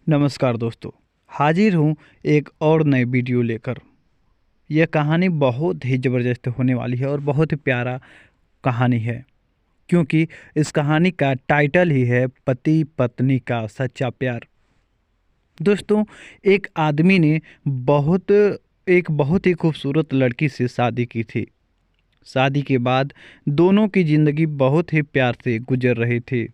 नमस्कार दोस्तों, हाजिर हूँ एक और नए वीडियो लेकर। यह कहानी बहुत ही ज़बरदस्त होने वाली है और बहुत ही प्यारा कहानी है, क्योंकि इस कहानी का टाइटल ही है पति पत्नी का सच्चा प्यार। दोस्तों, एक आदमी ने बहुत ही खूबसूरत लड़की से शादी की थी। शादी के बाद दोनों की ज़िंदगी बहुत ही प्यार से गुजर रही थी।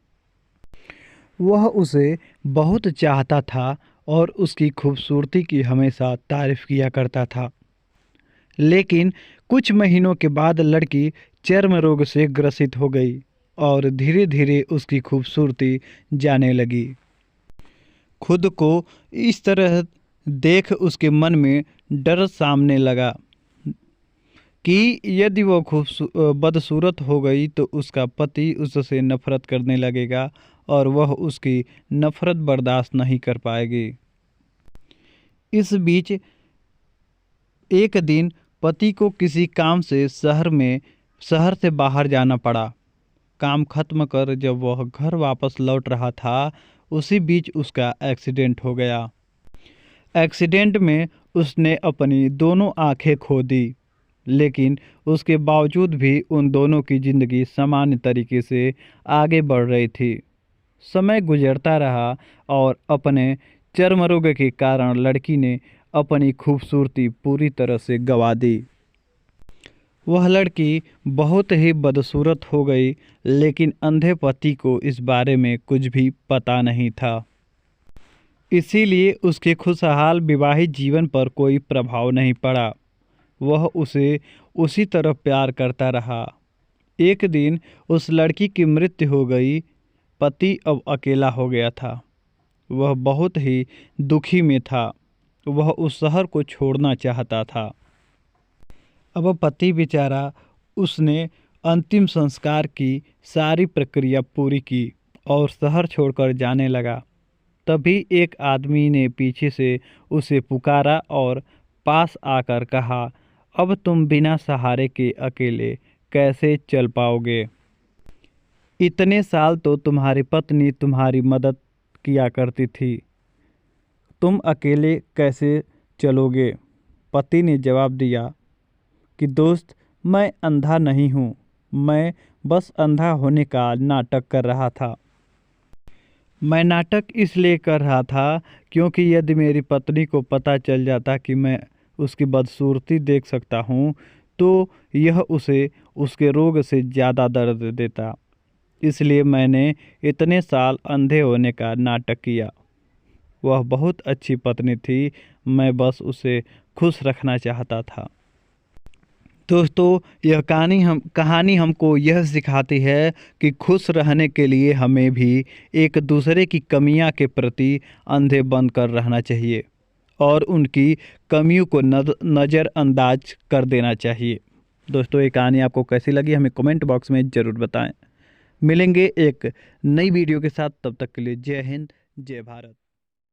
वह उसे बहुत चाहता था और उसकी खूबसूरती की हमेशा तारीफ किया करता था। लेकिन कुछ महीनों के बाद लड़की चर्म रोग से ग्रसित हो गई और धीरे धीरे उसकी खूबसूरती जाने लगी। खुद को इस तरह देख उसके मन में डर सामने लगा कि यदि वह बदसूरत हो गई तो उसका पति उससे नफरत करने लगेगा और वह उसकी नफरत बर्दाश्त नहीं कर पाएगी। इस बीच एक दिन पति को किसी काम से शहर से बाहर जाना पड़ा। काम खत्म कर जब वह घर वापस लौट रहा था, उसी बीच उसका एक्सीडेंट हो गया। एक्सीडेंट में उसने अपनी दोनों आंखें खो दी, लेकिन उसके बावजूद भी उन दोनों की ज़िंदगी सामान्य तरीके से आगे बढ़ रही थी। समय गुजरता रहा और अपने चर्म रोग के कारण लड़की ने अपनी खूबसूरती पूरी तरह से गंवा दी। वह लड़की बहुत ही बदसूरत हो गई, लेकिन अंधे पति को इस बारे में कुछ भी पता नहीं था। इसीलिए उसके खुशहाल विवाहित जीवन पर कोई प्रभाव नहीं पड़ा। वह उसे उसी तरह प्यार करता रहा। एक दिन उस लड़की की मृत्यु हो गई। पति अब अकेला हो गया था। वह बहुत ही दुखी में था। वह उस शहर को छोड़ना चाहता था। अब पति बेचारा, उसने अंतिम संस्कार की सारी प्रक्रिया पूरी की और शहर छोड़कर जाने लगा। तभी एक आदमी ने पीछे से उसे पुकारा और पास आकर कहा, अब तुम बिना सहारे के अकेले कैसे चल पाओगे? इतने साल तो तुम्हारी पत्नी तुम्हारी मदद किया करती थी, तुम अकेले कैसे चलोगे? पति ने जवाब दिया कि दोस्त, मैं अंधा नहीं हूँ, मैं बस अंधा होने का नाटक कर रहा था। मैं नाटक इसलिए कर रहा था क्योंकि यदि मेरी पत्नी को पता चल जाता कि मैं उसकी बदसूरती देख सकता हूँ, तो यह उसे उसके रोग से ज़्यादा दर्द देता। इसलिए मैंने इतने साल अंधे होने का नाटक किया। वह बहुत अच्छी पत्नी थी, मैं बस उसे खुश रखना चाहता था। दोस्तों, यह कहानी हमको यह सिखाती है कि खुश रहने के लिए हमें भी एक दूसरे की कमियां के प्रति अंधे बनकर रहना चाहिए और उनकी कमियों को नज़रअंदाज कर देना चाहिए। दोस्तों, ये कहानी आपको कैसी लगी हमें कमेंट बॉक्स में ज़रूर बताएं। मिलेंगे एक नई वीडियो के साथ, तब तक के लिए जय हिंद, जय भारत।